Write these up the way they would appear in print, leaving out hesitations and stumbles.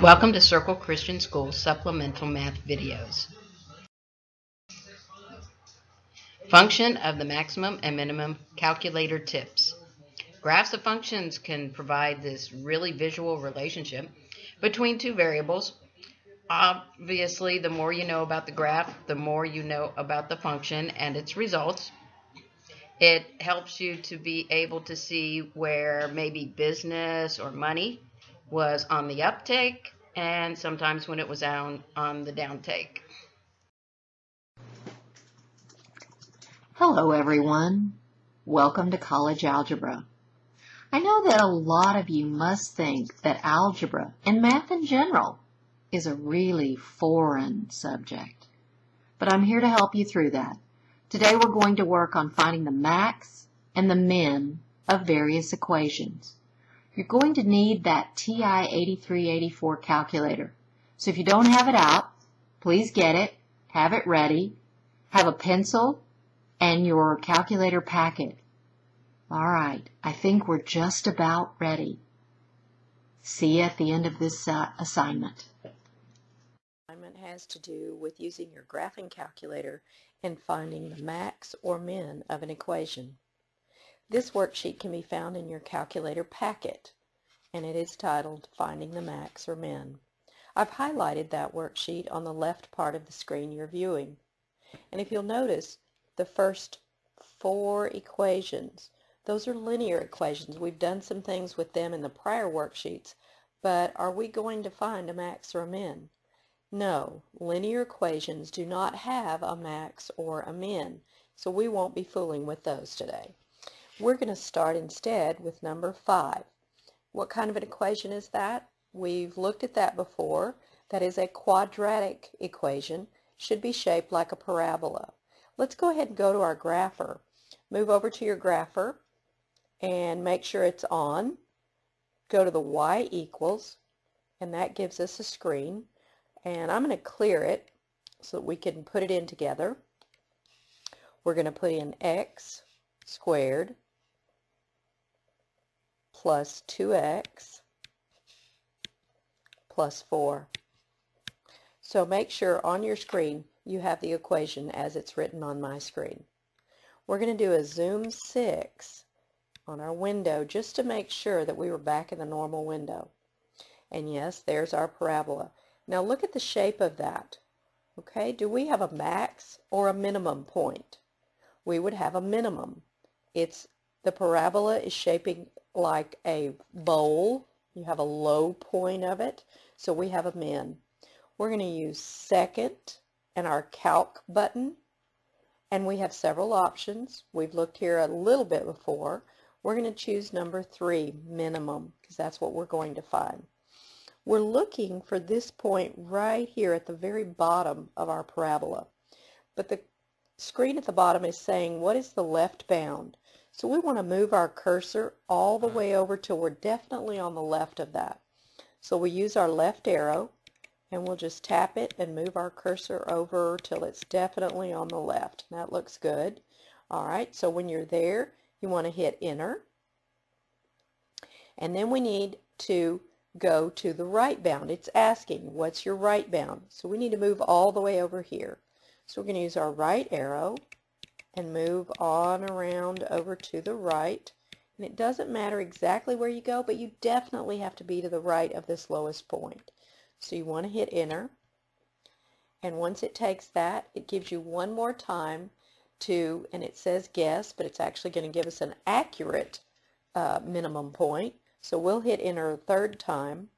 Welcome to Circle Christian School Supplemental Math Videos. Function of the maximum and minimum calculator tips. Graphs of functions can provide this really visual relationship between two variables. Obviously, the more you know about the graph, the more you know about the function and its results. It helps you to be able to see where maybe business or money was on the uptake and sometimes when it was on the downtake. Hello everyone. Welcome to College Algebra. I know that a lot of you must think that algebra and math in general is a really foreign subject, but I'm here to help you through that. Today we're going to work on finding the max and the min of various equations. You're going to need that TI 8384 calculator. So if you don't have it out, please get it, have it ready, have a pencil and your calculator packet. All right, I think we're just about ready. See you at the end of this assignment. Assignment has to do with using your graphing calculator and finding the max or min of an equation. This worksheet can be found in your calculator packet, and it is titled Finding the Max or Min. I've highlighted that worksheet on the left part of the screen you're viewing. And if you'll notice, the first four equations, those are linear equations. We've done some things with them in the prior worksheets, but are we going to find a max or a min? No, linear equations do not have a max or a min, so we won't be fooling with those today. We're going to start instead with number 5. What kind of an equation is that? We've looked at that before. That is a quadratic equation. Should be shaped like a parabola. Let's go ahead and go to our grapher. Move over to your grapher and make sure it's on. Go to the y equals, and that gives us a screen. And I'm going to clear it so that we can put it in together. We're going to put in x squared plus 2x plus 4. So make sure on your screen you have the equation as it's written on my screen. We're going to do a zoom 6 on our window just to make sure that we were back in the normal window. And yes, there's our parabola. Now look at the shape of that. Okay, do we have a max or a minimum point? We would have a minimum. The parabola is shaping like a bowl. You have a low point of it, so we have a min. We're going to use second and our calc button, and we have several options. We've looked here a little bit before. We're going to choose number 3, minimum, because that's what we're going to find. We're looking for this point right here at the very bottom of our parabola, but the screen at the bottom is saying what is the left bound. So we want to move our cursor all the way over till we're definitely on the left of that. So we use our left arrow and we'll just tap it and move our cursor over till it's definitely on the left. That looks good. Alright, so when you're there, you want to hit enter. And then we need to go to the right bound. It's asking, what's your right bound? So we need to move all the way over here. So we're going to use our right arrow and move on around over to the right. And it doesn't matter exactly where you go, but you definitely have to be to the right of this lowest point. So you want to hit enter. And once it takes that, it gives you one more time to, and it says guess, but it's actually going to give us an accurate minimum point. So we'll hit enter a third time.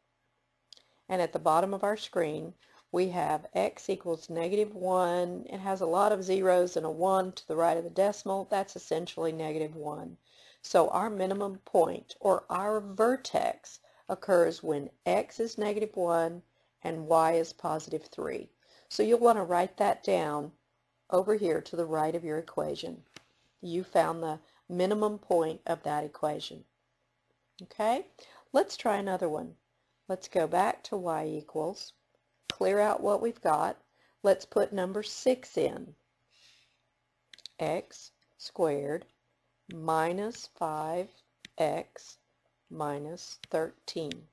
And at the bottom of our screen, we have x equals -1. It has a lot of zeros and a 1 to the right of the decimal. That's essentially -1. So our minimum point, or our vertex, occurs when x is -1 and y is +3. So you'll want to write that down over here to the right of your equation. You found the minimum point of that equation. Okay, let's try another one. Let's go back to y equals. Clear out what we've got. Let's put number 6 in. X squared minus 5x minus 13.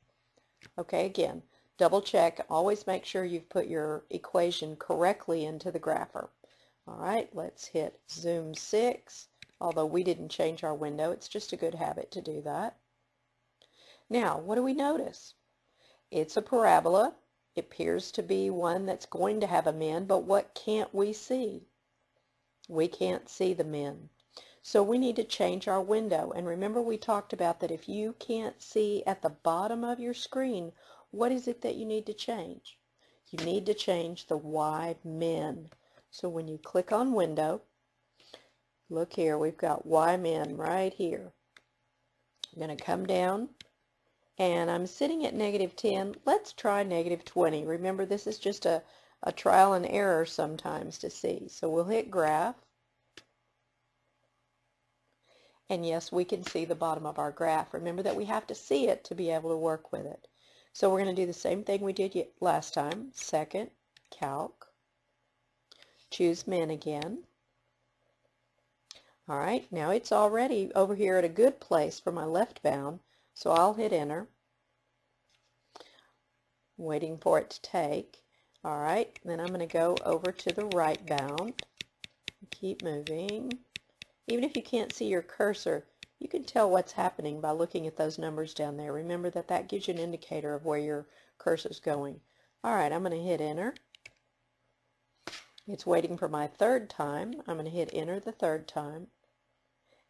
Okay, again, double check. Always make sure you've put your equation correctly into the grapher. All right, let's hit zoom 6. Although we didn't change our window, it's just a good habit to do that. Now, what do we notice? It's a parabola. It appears to be one that's going to have a min, but what can't we see? We can't see the min. So we need to change our window. And remember, we talked about that if you can't see at the bottom of your screen, what is it that you need to change? You need to change the Y min. So when you click on window, look here, we've got Y min right here. I'm going to come down, and I'm sitting at -10. Let's try -20. Remember, this is just a trial and error sometimes to see. So we'll hit graph. And yes, we can see the bottom of our graph. Remember that we have to see it to be able to work with it. So we're going to do the same thing we did last time. Second, calc. Choose min again. All right, now it's already over here at a good place for my left bound, so I'll hit enter. Waiting for it to take. All right, then I'm going to go over to the right bound. Keep moving. Even if you can't see your cursor, you can tell what's happening by looking at those numbers down there. Remember that that gives you an indicator of where your cursor's going. All right, I'm going to hit enter. It's waiting for my third time. I'm going to hit enter the third time.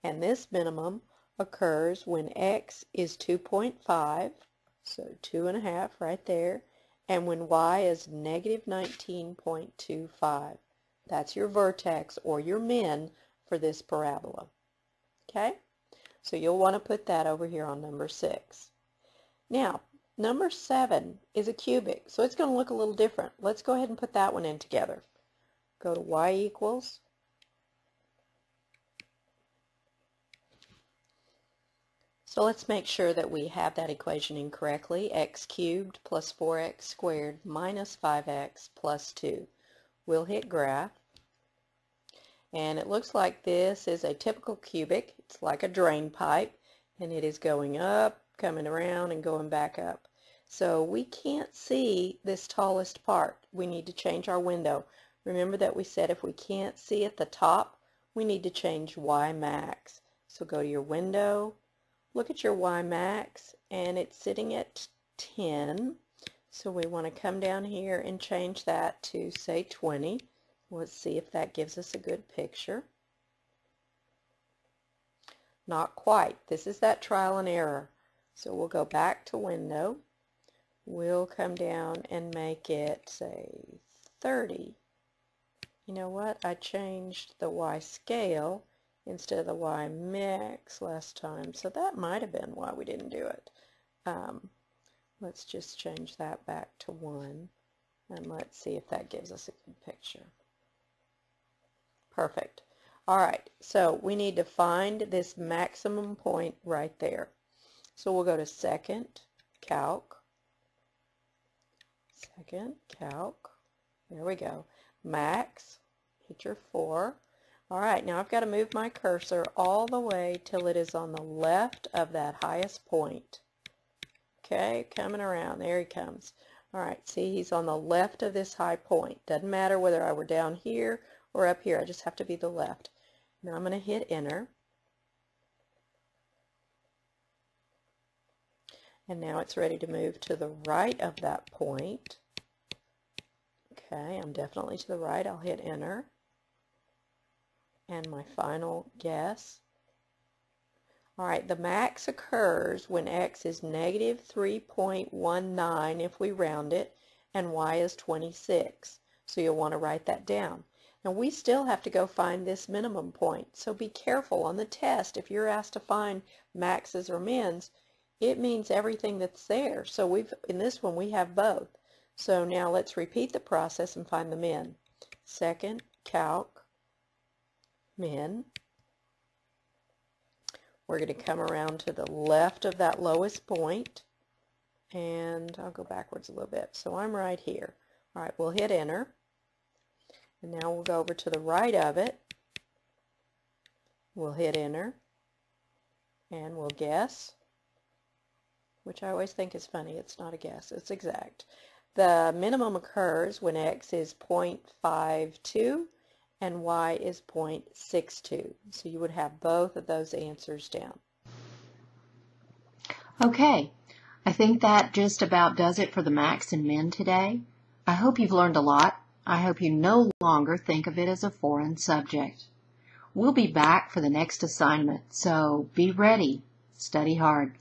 And this minimum occurs when x is 2.5, so 2.5 right there, and when y is -19.25. That's your vertex or your min for this parabola. Okay? So you'll want to put that over here on number 6. Now, number 7 is a cubic, so it's going to look a little different. Let's go ahead and put that one in together. Go to y equals. So let's make sure that we have that equation incorrectly. X cubed plus 4x squared minus 5x plus 2. We'll hit graph. And it looks like this is a typical cubic. It's like a drain pipe, and it is going up, coming around, and going back up. So we can't see this tallest part. We need to change our window. Remember that we said if we can't see at the top, we need to change Y max. So go to your window, look at your Y max, and it's sitting at 10. So we want to come down here and change that to, say, 20. Let's see if that gives us a good picture. Not quite. This is that trial and error. So we'll go back to window. We'll come down and make it, say, 30. You know what? I changed the Y scale instead of the Y max last time, so that might have been why we didn't do it. Let's just change that back to 1, and let's see if that gives us a good picture. Perfect. All right, so we need to find this maximum point right there. So we'll go to second, calc. Second, calc. There we go. Max, hit your 4. All right, now I've got to move my cursor all the way till it is on the left of that highest point. Okay, coming around. There he comes. All right, see, he's on the left of this high point. Doesn't matter whether I were down here or up here. I just have to be the left. Now I'm going to hit enter. And now it's ready to move to the right of that point. Okay, I'm definitely to the right. I'll hit enter. And my final guess. All right, the max occurs when x is -3.19 if we round it, and y is 26. So you'll want to write that down. Now we still have to go find this minimum point, so be careful on the test. If you're asked to find maxes or mins, it means everything that's there. So in this one we have both. So now let's repeat the process and find the min. Second, calc, min. We're going to come around to the left of that lowest point, and I'll go backwards a little bit. So I'm right here. All right, we'll hit enter. And now we'll go over to the right of it. We'll hit enter, and we'll guess. which I always think is funny. It's not a guess, it's exact. The minimum occurs when x is 0.52 and y is 0.62. So you would have both of those answers down. Okay, I think that just about does it for the max and min today. I hope you've learned a lot. I hope you no longer think of it as a foreign subject. We'll be back for the next assignment, so be ready. Study hard.